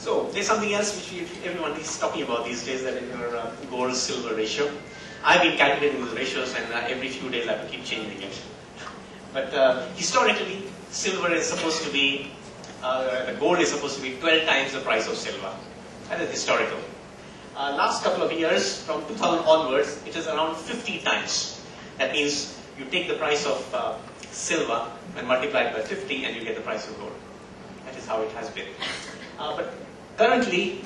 So there's something else which everyone is talking about these days, that in your gold-silver ratio. I've been calculating these ratios, and every few days I have to keep changing it. But historically, silver is supposed to be, the gold is supposed to be 12 times the price of silver. That is historical. Last couple of years, from 2000 onwards, it is around 50 times. That means you take the price of silver and multiply it by 50, and you get the price of gold. That is how it has been. But currently,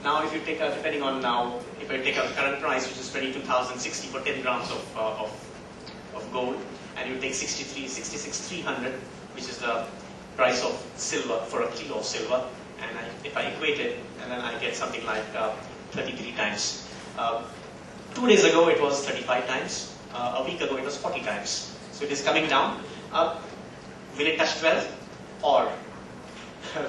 now if you take out, depending on now, if I take out the current price, which is 22,060 for 10 grams of gold, and you take 66,300, which is the price of silver for a kilo of silver, and if I equate it, and then I get something like 33 times. 2 days ago it was 35 times. A week ago it was 40 times. So it is coming down. Will it touch 12? Or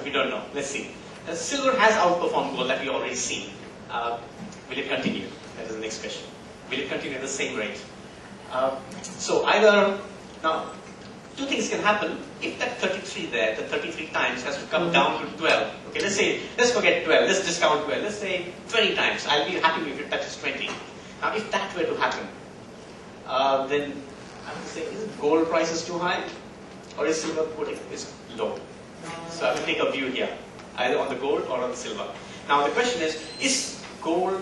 we don't know. Let's see. Silver has outperformed gold, that we already seen. Will it continue? That is the next question. Will it continue at the same rate? So either, now, two things can happen. If that 33 there, the 33 times has to come down to 12. Okay, let's forget 12, let's discount 12. Let's say 20 times. I'll be happy if it touches 20. Now, if that were to happen, then I would say, is it gold price is too high? Or is silver is low? So I will take a view here, either on the gold or on the silver. Now the question is gold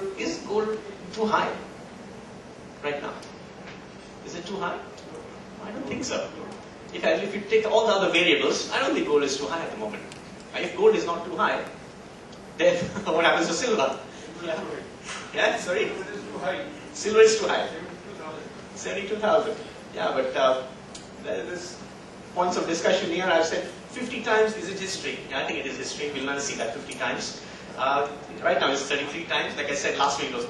too high right now? Is it too high? I don't think so. If you take all the other variables, I don't think gold is too high at the moment. If gold is not too high, then what happens to silver? Yeah, sorry? Silver is too high. 72,000. Yeah, but there's points of discussion here. I've said 50 times, is it history? Yeah, I think it is history. We'll never see that 50 times. Right now it's 33 times. Like I said, last week it was,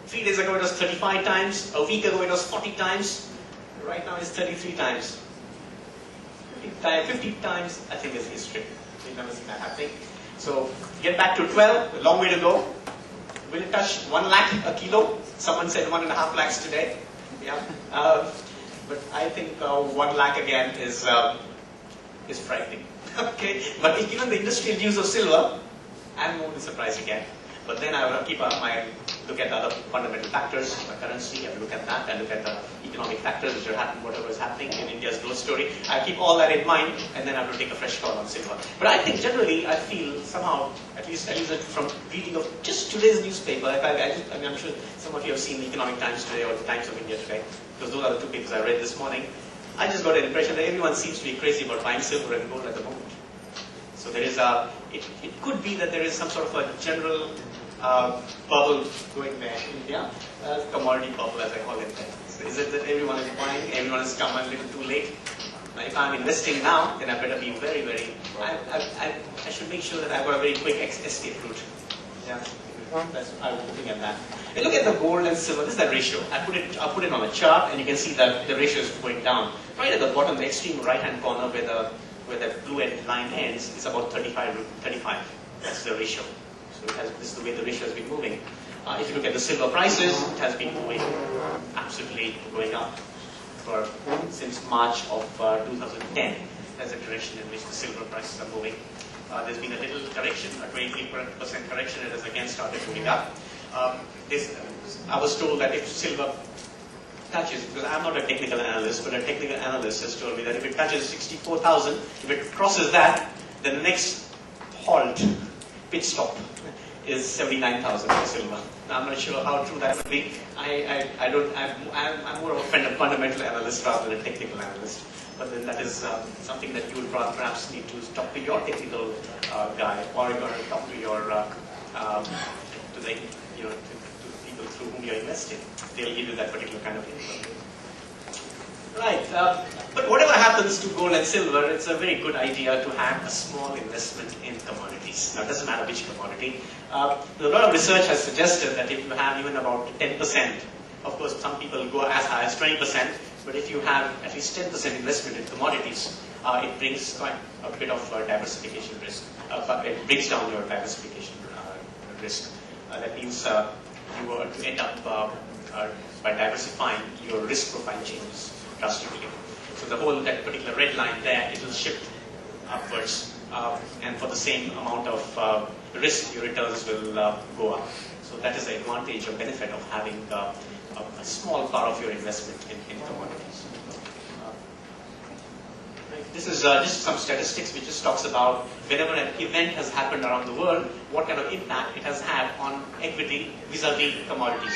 3 days ago it was 35 times. A week ago it was 40 times. Right now it's 33 times. 50 times, I think is history. We've never seen that happening. So, get back to 12, a long way to go. Will it touch 1 lakh a kilo? Someone said 1.5 lakhs today. Yeah. But I think 1 lakh again is frightening. Okay. But given the industrial use of silver, I'm more surprised again. But then I will keep my look at the other fundamental factors, the currency, I look at that, and look at the economic factors which are happening, whatever is happening in India's growth story. I keep all that in mind, and then I have to take a fresh call on silver. But I think generally, I feel somehow, at least from reading of just today's newspaper, I'm sure some of you have seen the Economic Times today or the Times of India today, because those are the two papers I read this morning. I just got an impression that everyone seems to be crazy about buying silver and gold at the moment. So there is it could be that there is some sort of a general bubble going there in India, commodity bubble as I call it. So is it that everyone is buying, everyone has come a little too late? Now, if I'm investing now, then I better be very, very, I should make sure that I've got a very quick escape route. Yeah, I was looking at that. And look at the gold and silver, this is the ratio. I put it on a chart, and you can see that the ratio is going down. Right at the bottom, the extreme right-hand corner where the blue line ends, is about 35. That's the ratio. So this is the way the ratio has been moving. If you look at the silver prices, it has been moving, absolutely going up since March of 2010. That's the direction in which the silver prices are moving. There's been a little correction, a 23% correction. It has again started moving up. I was told that if silver touches, because I'm not a technical analyst, but a technical analyst has told me that if it touches 64,000, if it crosses that, then the next halt, pit stop, is 79,000 for silver. Now, I'm not sure how true that would be. I'm more of a fundamental analyst rather than a technical analyst. But then that is something that you would perhaps need to talk to your technical guy, or you're going to talk to your to people through whom you're investing. They'll give you that particular kind of info. Right, but whatever happens to gold and silver, it's a very good idea to have a small investment in commodities. Now, it doesn't matter which commodity. A lot of research has suggested that if you have even about 10%, of course some people go as high as 20%, but if you have at least 10% investment in commodities, it brings quite a bit of diversification risk. It brings down your diversification risk. That means you were to end up by diversifying, your risk profile changes drastically. So that particular red line there, it will shift upwards and for the same amount of risk, your returns will go up. So that is the advantage or benefit of having a small part of your investment in commodities. This is just some statistics which just talks about whenever an event has happened around the world, what kind of impact it has had on equity vis-a-vis commodities.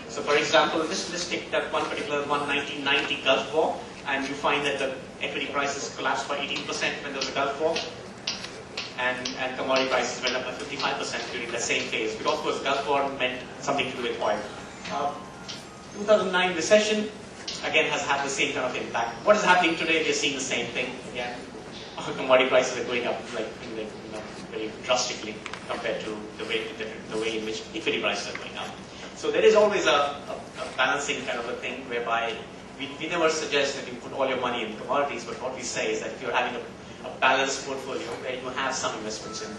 So for example, let's take that one particular 1990 Gulf War, and you find that the equity prices collapsed by 18% when there was a Gulf War, and commodity prices went up by 55% during the same phase. Because of course Gulf War meant something to do with oil. 2009 recession, again, has had the same kind of impact. What is happening today? We are seeing the same thing. Again, commodity prices are going up very drastically compared to the way in which equity prices are going up. So there is always a balancing kind of a thing whereby we never suggest that you put all your money in commodities, but what we say is that if you're having a balanced portfolio where you have some investments in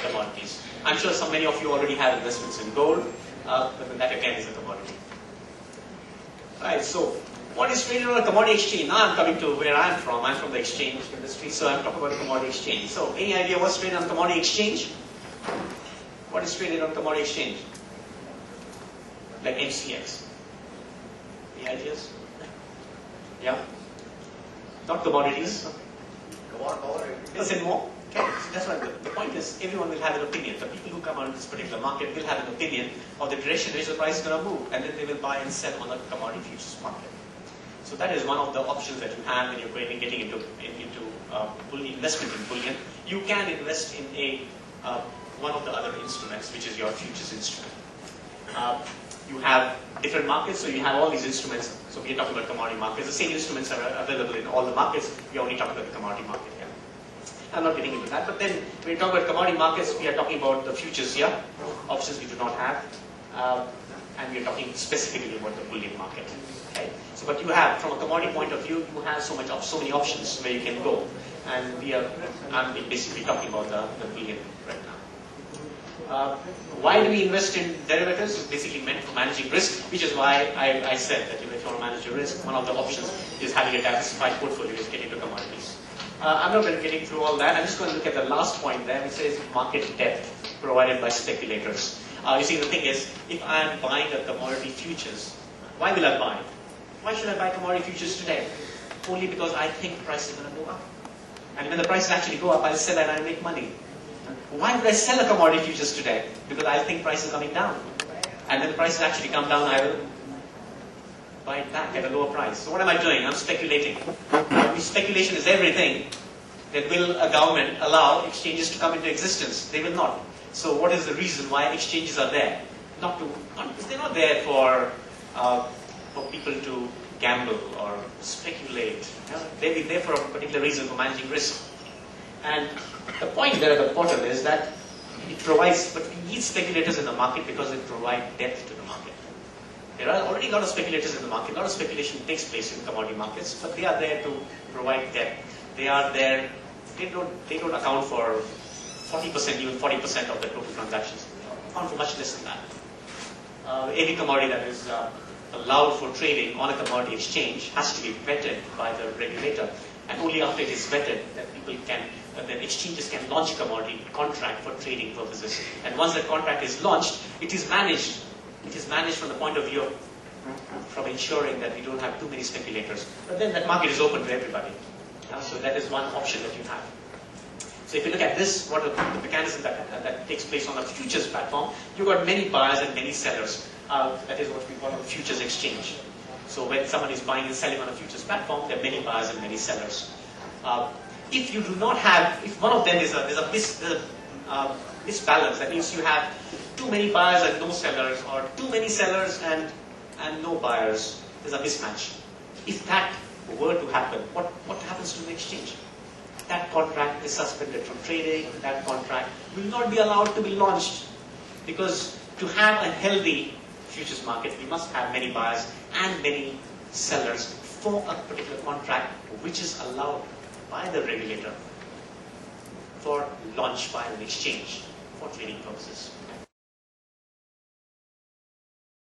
commodities. I'm sure many of you already have investments in gold, but then that again is a commodity. Right, so what is traded on a commodity exchange? Now I'm coming to where I'm from. I'm from the exchange industry, so I'm talking about a commodity exchange. So any idea what's traded on commodity exchange? What is traded on commodity exchange? Like MCX. Any ideas? Yeah? Not commodities. Listen more. Okay. So that's why the point is everyone will have an opinion. The people who come on this particular market will have an opinion of the direction which the price is going to move, and then they will buy and sell on the commodity futures market. So that is one of the options that you have when you're getting into investment in bullion. You can invest in one of the other instruments, which is your futures instrument. You have different markets, so you have all these instruments. So we're talking about commodity markets. The same instruments are available in all the markets. We're only talking about the commodity market here. I'm not getting into that. But then when we talk about commodity markets, we are talking about the futures here. Options we do not have. And we are talking specifically about the bullion market. Okay? So, but you have, from a commodity point of view, you have so many options where you can go. And I'm basically talking about the bullion right now. Why do we invest in derivatives? It's basically meant for managing risk, which is why I said that if you want to manage your risk, one of the options is having a diversified portfolio, is getting into commodities. I'm not going to get through all that. I'm just going to look at the last point there, which says market depth provided by speculators. You see, the thing is, if I am buying a commodity futures, why will I buy? Why should I buy commodity futures today? Only because I think the price is going to go up. And when the prices actually go up, I'll sell and I'll make money. Why would I sell a commodity futures today? Because I think price is coming down. And when the prices actually come down, I will buy it back at a lower price. So what am I doing? I'm speculating. If speculation is everything, then will a government allow exchanges to come into existence? They will not. So what is the reason why exchanges are there? They're not there for people to gamble or speculate. They'll be there for a particular reason, for managing risk. And the point there at the bottom is that it provides, but we need speculators in the market because they provide depth to the market. There are already a lot of speculators in the market. A lot of speculation takes place in commodity markets, but they are there to provide depth. They are there. They don't account for 40%, even 40% of the total transactions. They account for much less than that. Any commodity that is allowed for trading on a commodity exchange has to be vetted by the regulator, and only after it is vetted that then exchanges can launch a commodity contract for trading purposes. And once the contract is launched, it is managed. It is managed from the point of view from ensuring that we don't have too many speculators. But then that market is open to everybody. So that is one option that you have. So if you look at this, what the mechanism that takes place on a futures platform, you've got many buyers and many sellers. That is what we call a futures exchange. So when someone is buying and selling on a futures platform, there are many buyers and many sellers. If you do not have, if one of them there's a misbalance, that means you have too many buyers and no sellers, or too many sellers and no buyers, there's a mismatch. If that were to happen, what happens to the exchange? That contract is suspended from trading, that contract will not be allowed to be launched. Because to have a healthy futures market, we must have many buyers and many sellers for a particular contract which is allowed by the regulator for launch by an exchange for trading purposes.